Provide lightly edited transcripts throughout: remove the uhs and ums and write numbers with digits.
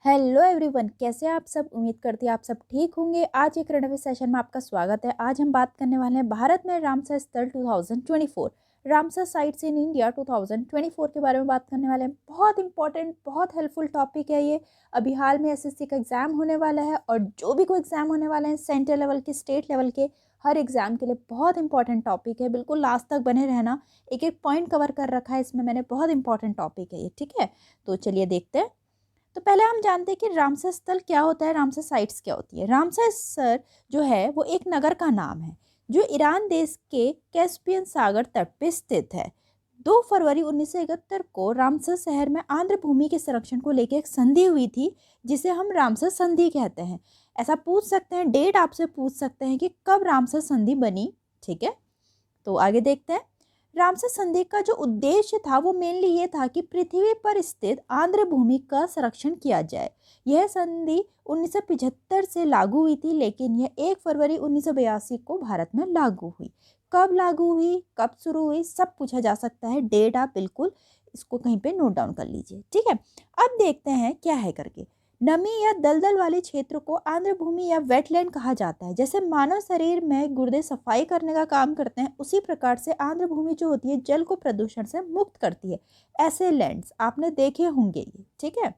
Hello everyone, कैसे हैं आप सब। उम्मीद करती है आप सब ठीक होंगे। आज एक करंट अफेयर सेशन में आपका स्वागत है। आज हम बात करने वाले हैं भारत में रामसर स्थल 2024 रामसर साइट्स इन इंडिया 2024 के बारे में बात करने वाले हैं। बहुत इंपॉर्टेंट, बहुत हेल्पफुल टॉपिक है ये। अभी हाल में एसएससी का एग्जाम होने वाला है और जो भी कोई एग्जाम होने वाले हैं सेंट्रल लेवल के, स्टेट लेवल के, हर एग्जाम के लिए बहुत इंपॉर्टेंट टॉपिक है। बिल्कुल लास्ट तक बने रहना, एक एक पॉइंट कवर कर रखा है इसमें मैंने। बहुत इंपॉर्टेंट टॉपिक है ये, ठीक है। तो चलिए देखते हैं। तो पहले हम जानते हैं कि रामसर स्थल क्या होता है, रामसर साइट्स क्या होती है। रामसर सर जो है वो एक नगर का नाम है जो ईरान देश के कैस्पियन सागर तट पे स्थित है। 2 फरवरी 1971 को रामसर शहर में आंध्र भूमि के संरक्षण को लेकर एक संधि हुई थी जिसे हम रामसर संधि कहते हैं। ऐसा पूछ सकते हैं, डेट आपसे पूछ सकते हैं कि कब रामसर संधि बनी, ठीक है। तो आगे देखते हैं। रामसर संधि का जो उद्देश्य था वो मेनली ये था कि पृथ्वी पर स्थित आंध्र भूमि का संरक्षण किया जाए। यह संधि 1975 से लागू हुई थी, लेकिन यह 1 फरवरी 1982 को भारत में लागू हुई। कब लागू हुई, कब शुरू हुई, सब पूछा जा सकता है। डेट आप बिल्कुल इसको कहीं पे नोट डाउन कर लीजिए, ठीक है। अब देखते हैं क्या है करके। नमी या दलदल वाले क्षेत्र को आंध्र भूमि या वेटलैंड कहा जाता है। जैसे मानव शरीर में गुर्दे सफाई करने का काम करते हैं, उसी प्रकार से आंध्र भूमि जो होती है जल को प्रदूषण से मुक्त करती है। ऐसे लैंड्स आपने देखे होंगे ये, ठीक है।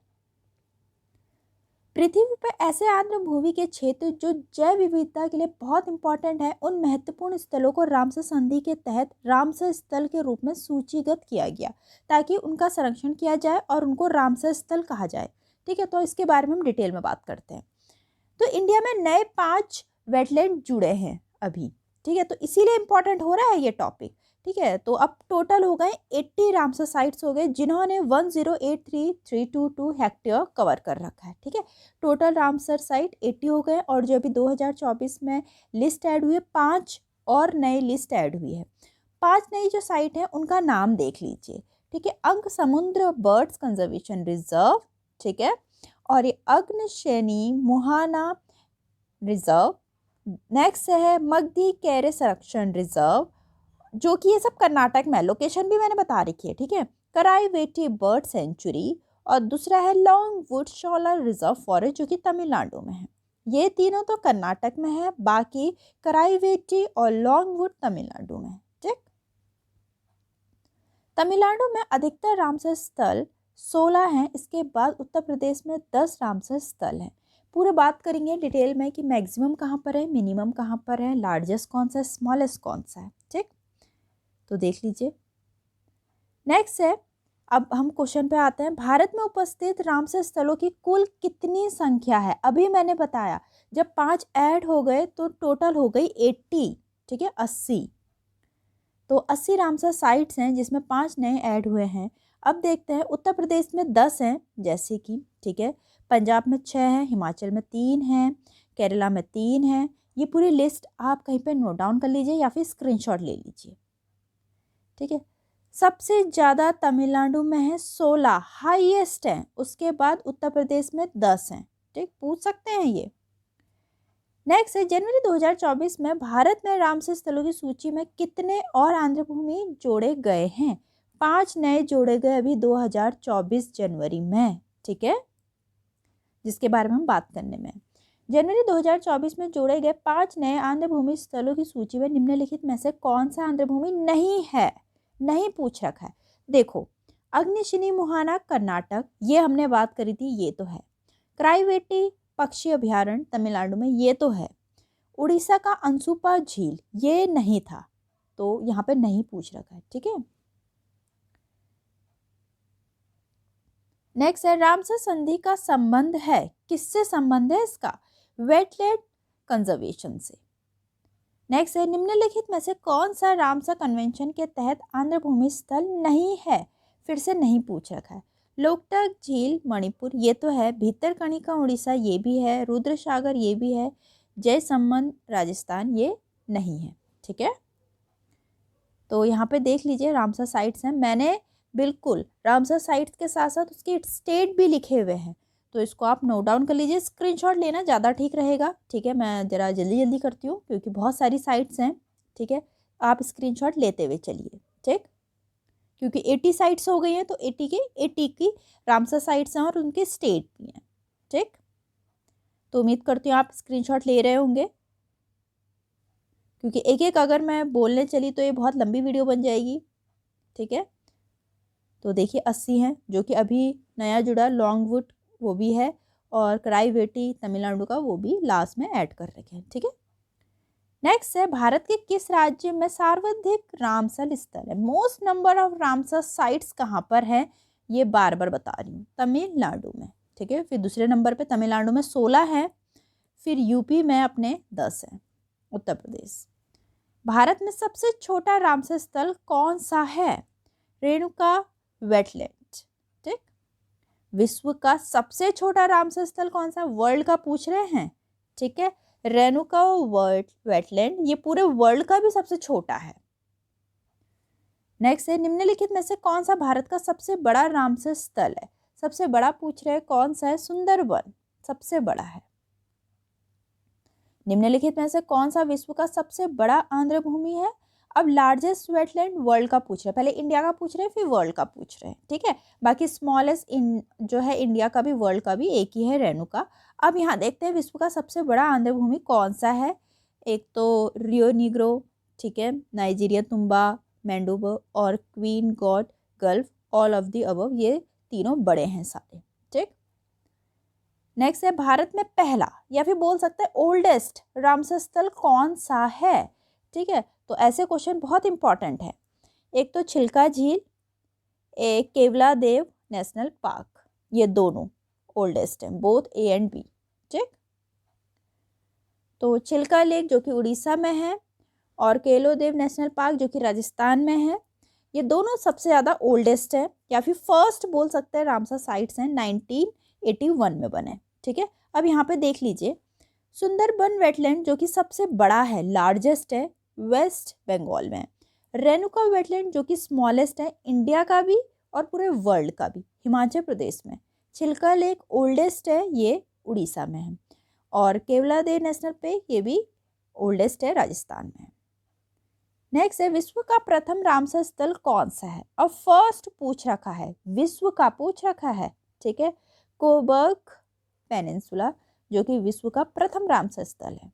पृथ्वी पर ऐसे आंध्र भूमि के क्षेत्र जो जैव विविधता के लिए बहुत इंपॉर्टेंट है, उन महत्वपूर्ण स्थलों को रामसर संधि के तहत रामसर स्थल के रूप में सूचीगत किया गया ताकि उनका संरक्षण किया जाए और उनको रामसर स्थल कहा जाए, ठीक है। तो इसके बारे में हम डिटेल में बात करते हैं। तो इंडिया में नए 5 वेटलैंड जुड़े हैं अभी, ठीक है। तो इसीलिए इंपॉर्टेंट हो रहा है ये टॉपिक, ठीक है। तो अब टोटल हो गए 80 रामसर साइट्स हो गए जिन्होंने 1083,322 हेक्टेयर कवर कर रखा है, ठीक है। टोटल रामसर साइट 80 हो गए और जो अभी 2024 में लिस्ट ऐड हुई है, 5 और नई लिस्ट ऐड हुई है। 5 नई जो साइट है उनका नाम देख लीजिए, ठीक है। अंक समुद्र बर्ड्स कंजर्वेशन रिजर्व, ठीक है। और ये अग्निशेनी मुहाना रिजर्व। नेक्स्ट है मगधी कैरे संरक्षण रिजर्व, जो कि ये सब कर्नाटक में, लोकेशन भी मैंने बता रखी है, ठीक है। कराईवेटी बर्ड सेंचुरी और दूसरा है लॉन्ग वुड शॉलर रिजर्व फॉरेस्ट जो कि तमिलनाडु में है। ये तीनों तो कर्नाटक में है, बाकी कराईवेटी और लॉन्ग वुड तमिलनाडु में है, ठीक। तमिलनाडु में अधिकतर रामसर स्थल 16 हैं। इसके बाद उत्तर प्रदेश में 10 रामसर स्थल हैं। पूरे बात करेंगे डिटेल में कि मैक्सिमम कहाँ पर है, मिनिमम कहाँ पर है, लार्जेस्ट कौन सा है, स्मॉलेस्ट कौन सा है, ठीक। तो देख लीजिए। नेक्स्ट है, अब हम क्वेश्चन पे आते हैं। भारत में उपस्थित रामसर स्थलों की कुल कितनी संख्या है। अभी मैंने बताया जब 5 ऐड हो गए तो टोटल हो गई 80, ठीक है, 80। तो 80 रामसर साइट्स हैं जिसमें 5 नए ऐड हुए हैं। अब देखते हैं, उत्तर प्रदेश में 10 हैं जैसे कि, ठीक है। पंजाब में 6 हैं, हिमाचल में 3 हैं, केरला में 3 हैं। ये पूरी लिस्ट आप कहीं पे नोट डाउन कर लीजिए या फिर स्क्रीनशॉट ले लीजिए, ठीक है। सबसे ज़्यादा तमिलनाडु में है, 16 हाईएस्ट हैं। उसके बाद उत्तर प्रदेश में 10 हैं, ठीक, पूछ सकते हैं ये। नेक्स्ट है, जनवरी 2024 में भारत में रामसर स्थलों की सूची में कितने और आंध्र भूमि जोड़े गए हैं। 5 नए जोड़े गए अभी 2024 जनवरी में, ठीक है, जिसके बारे में हम बात करने में। जनवरी 2024 में जोड़े गए 5 नए आंध्र भूमि स्थलों की सूची में निम्नलिखित में से कौन सा आंध्र भूमि नहीं है, नहीं पूछ रखा है। देखो, अग्निशिनी मुहाना कर्नाटक, ये हमने बात करी थी, ये तो है। क्राइवेटी पक्षी अभ्यारण्य तमिलनाडु में, ये तो है। उड़ीसा का अंसुपा झील, ये नहीं था, तो यहाँ पे नहीं पूछ रखा है, ठीक है। नेक्स्ट है, रामसर संधि का संबंध है, किससे संबंध है इसका, वेटलैंड कंजर्वेशन से। नेक्स्ट है, निम्नलिखित में से कौन सा रामसर कन्वेंशन के तहत आंध्र भूमि स्थल नहीं है, फिर से नहीं पूछ रखा है। लोकटक झील मणिपुर, ये तो है। भीतरकनिका उड़ीसा, ये भी है। रुद्रसागर, ये भी है। जयसमंद राजस्थान, ये नहीं है, ठीक है। तो यहाँ पे देख लीजिए रामसर साइट्स हैं। मैंने बिल्कुल रामसर साइट्स के साथ साथ उसके स्टेट भी लिखे हुए हैं, तो इसको आप नोट डाउन कर लीजिए। स्क्रीनशॉट लेना ज़्यादा ठीक रहेगा, ठीक है। मैं ज़रा जल्दी जल्दी करती हूँ क्योंकि बहुत सारी साइट्स हैं, ठीक है। आप स्क्रीनशॉट लेते हुए चलिए, ठीक, क्योंकि 80 साइट्स हो गई हैं तो 80 की रामसर साइट्स हैं और उनके स्टेट भी हैं। ठीक, तो उम्मीद करती हूँ आप स्क्रीनशॉट ले रहे होंगे, क्योंकि एक एक अगर मैं बोलने चली तो ये बहुत लंबी वीडियो बन जाएगी। ठीक है, तो देखिए 80 है जो कि अभी नया जुड़ा, लॉन्गवुड वो भी है, और कराईवेटी तमिलनाडु का वो भी लास्ट में ऐड कर रखे हैं। ठीक है, नेक्स्ट है भारत के किस राज्य में सर्वाधिक रामसल स्थल है? मोस्ट नंबर ऑफ रामसल साइट्स कहाँ पर है? ये बार बार बता रही हूँ, तमिलनाडु में। ठीक है, फिर दूसरे नंबर पे तमिलनाडु में 16 है, फिर यूपी में अपने 10 है, उत्तर प्रदेश। भारत में सबसे छोटा रामसर स्थल कौन सा है? रेणुका वेटलैंड। ठीक, विश्व का सबसे छोटा रामसर स्थल कौन सा? वर्ल्ड का पूछ रहे हैं। ठीक है, रेणुका वेटलैंड ये पूरे वर्ल्ड का भी सबसे छोटा है। नेक्स्ट है निम्नलिखित में से कौन सा भारत का सबसे बड़ा रामसर स्थल है? सबसे बड़ा पूछ रहे हैं, कौन सा है? सुंदरबन सबसे बड़ा है। निम्नलिखित में से कौन सा विश्व का सबसे बड़ा आर्द्र भूमि है? अब लार्जेस्ट वेटलैंड वर्ल्ड का पूछ रहे हैं, पहले इंडिया का पूछ रहे हैं फिर वर्ल्ड का पूछ रहे हैं। ठीक है, बाकी स्मॉलेस्ट जो है इंडिया का भी वर्ल्ड का भी एक ही है, रेणुका। अब यहाँ देखते हैं विश्व का सबसे बड़ा आर्द्र भूमि कौन सा है। एक तो रियो निग्रो, ठीक है, नाइजीरिया तुम्बा, मैंडोबा और queen God gulf, all of the above, ये तीनों बड़े हैं सारे। ठीक, नेक्स्ट है भारत में पहला या फिर बोल सकते हैं ओल्डेस्ट रामसर स्थल कौन सा है? ठीक है, तो ऐसे क्वेश्चन बहुत इंपॉर्टेंट है। एक तो छिलका झील, एक केवला देव नेशनल पार्क, ये दोनों ओल्डेस्ट हैं, बोथ ए एंड बी। ठीक, तो चिल्का लेक जो कि उड़ीसा में है और केलो देव नेशनल पार्क जो कि राजस्थान में है, ये दोनों सबसे ज़्यादा ओल्डेस्ट है या फिर फर्स्ट बोल सकते हैं रामसर साइट्स हैं, 1981 में बने। ठीक है, अब यहाँ पे देख लीजिए सुंदरबन वेटलैंड जो कि सबसे बड़ा है, लार्जेस्ट है, वेस्ट बंगाल में। रेणुका वेटलैंड जो कि स्मॉलेस्ट है, इंडिया का भी और पूरे वर्ल्ड का भी, हिमाचल प्रदेश में। चिल्का लेक ओल्डेस्ट है, ये उड़ीसा में है, और केवलादेव नेशनल पार्क ये भी ओल्डेस्ट है, राजस्थान में। नेक्स्ट है विश्व का प्रथम रामसर स्थल कौन सा है? अब फर्स्ट पूछ रखा है, विश्व का पूछ रखा है। ठीक है, कोबर्ग पेनिनसुला जो कि विश्व का प्रथम रामसर स्थल है।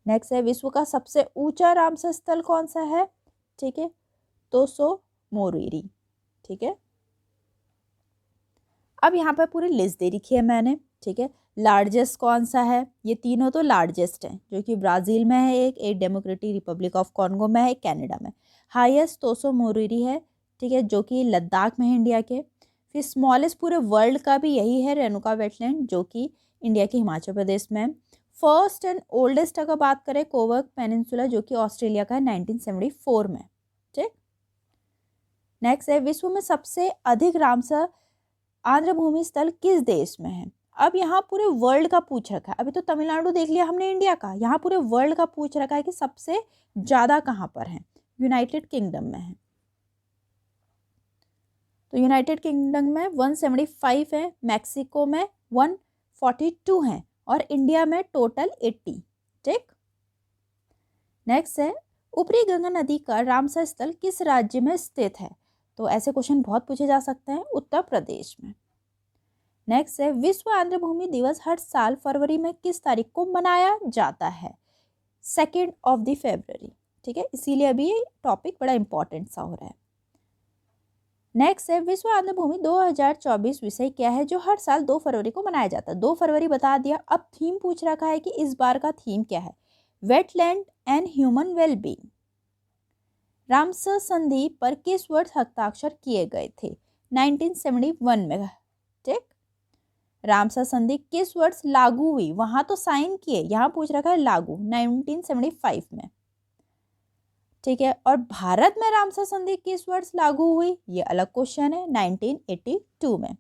नेक्स्ट है विश्व का सबसे ऊंचा रामसर स्थल कौन सा है? ठीक है, तोसो मोरिरी। ठीक है, अब यहाँ पर पूरी लिस्ट दे रखी है मैंने। ठीक है, लार्जेस्ट कौन सा है? ये तीनों तो लार्जेस्ट हैं, जो कि ब्राज़ील में है, एक डेमोक्रेटिक रिपब्लिक ऑफ कॉन्गो में है, एक कनाडा में। हाईएस्ट तोसो मोरिरी है, ठीक है, जो कि लद्दाख में है इंडिया के। फिर स्मॉलेस्ट पूरे वर्ल्ड का भी यही है, रेणुका वेटलैंड जो कि इंडिया के हिमाचल प्रदेश में। फर्स्ट एंड ओल्डेस्ट अगर बात करें कोबर्ग पेनिनसुला जो कि ऑस्ट्रेलिया का है, 1974 में। ठीक, नेक्स्ट है विश्व में सबसे अधिक रामसर आर्द्र भूमि स्थल किस देश में है? अब यहाँ पूरे वर्ल्ड का पूछ रखा है, अभी तो तमिलनाडु देख लिया हमने इंडिया का, यहाँ पूरे वर्ल्ड का पूछ रखा है कि सबसे ज्यादा कहाँ पर है। यूनाइटेड किंगडम में है, तो यूनाइटेड किंगडम में 175 है, मैक्सिको में 142 है और इंडिया में टोटल 80। ठीक, नेक्स्ट है ऊपरी गंगा नदी का रामसर स्थल किस राज्य में स्थित है? तो ऐसे क्वेश्चन बहुत पूछे जा सकते हैं, उत्तर प्रदेश में। नेक्स्ट है विश्व आर्द्र भूमि दिवस हर साल फरवरी में किस तारीख को मनाया जाता है? 2 फरवरी। ठीक है, इसीलिए अभी ये टॉपिक बड़ा इंपॉर्टेंट सा हो रहा है। नेक्स्ट है विश्व आर्द्र भूमि 2024 विषय क्या है जो हर साल 2 फरवरी को मनाया जाता है? 2 फरवरी बता दिया, अब थीम पूछ रखा है कि इस बार का थीम क्या है? Wetland and human wellbeing. Ramsar संधि पर किस वर्ष हस्ताक्षर किए गए थे? 1971 में। ठीक, रामसर संधि किस वर्ष लागू हुई? वहां तो साइन किए, यहाँ पूछ रखा है लागू, 1975 में। ठीक है, और भारत में रामसर संधि किस वर्ष लागू हुई? ये अलग क्वेश्चन है, 1982 में।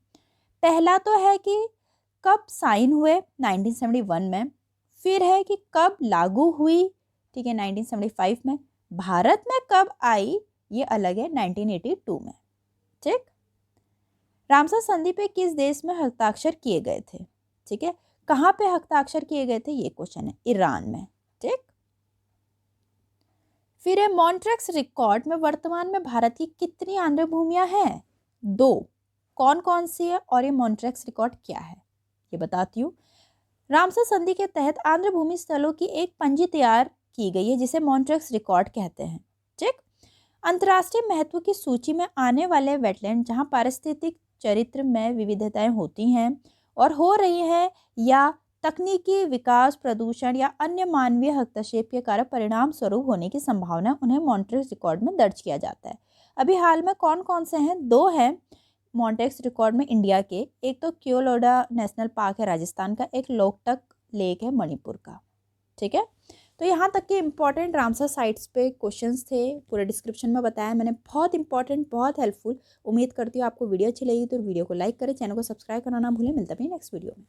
पहला तो है कि कब साइन हुए, 1971 में, फिर है कि कब लागू हुई, ठीक है, 1975 में। भारत में कब आई ये अलग है, 1982 में। ठीक, रामसर संधि पे किस देश में हस्ताक्षर किए गए थे? ठीक है, कहाँ पे हस्ताक्षर किए गए थे ये क्वेश्चन है, ईरान में। ठीक, फिर है मॉन्ट्रेक्स रिकॉर्ड में वर्तमान में भारत की कितनी आर्द्र भूमियां हैं? 2। कौन कौन सी है और ये मॉन्ट्रेक्स रिकॉर्ड क्या है ये बताती हूँ। रामसर संधि के तहत आंध्र भूमि स्थलों की एक पंजी तैयार की गई है जिसे मॉन्ट्रेक्स रिकॉर्ड कहते हैं। ठीक। अंतर्राष्ट्रीय महत्व की सूची में आने वाले वेटलैंड जहां पारिस्थितिक चरित्र में विविधताएं होती हैं और हो रही हैं या तकनीकी विकास, प्रदूषण या अन्य मानवीय हस्तक्षेप के कारण परिणाम स्वरूप होने की संभावना, उन्हें मॉन्ट्रेक्स रिकॉर्ड में दर्ज किया जाता है। अभी हाल में कौन कौन से हैं? 2 हैं मॉन्ट्रेक्स रिकॉर्ड में इंडिया के। एक तो क्योलोडा नेशनल पार्क है राजस्थान का, एक लोकटक लेक है मणिपुर का। ठीक है, तो यहाँ तक के इंपॉर्टेंट रामसर साइट्स पे क्वेश्चंस थे, पूरे डिस्क्रिप्शन में बताया मैंने, बहुत इंपॉर्टेंट, बहुत हेल्पफुल। उम्मीद करती हूँ आपको वीडियो अच्छी लगी तो वीडियो को लाइक करें, चैनल को सब्सक्राइब करना ना भूलें। मिलता है नेक्स्ट वीडियो में।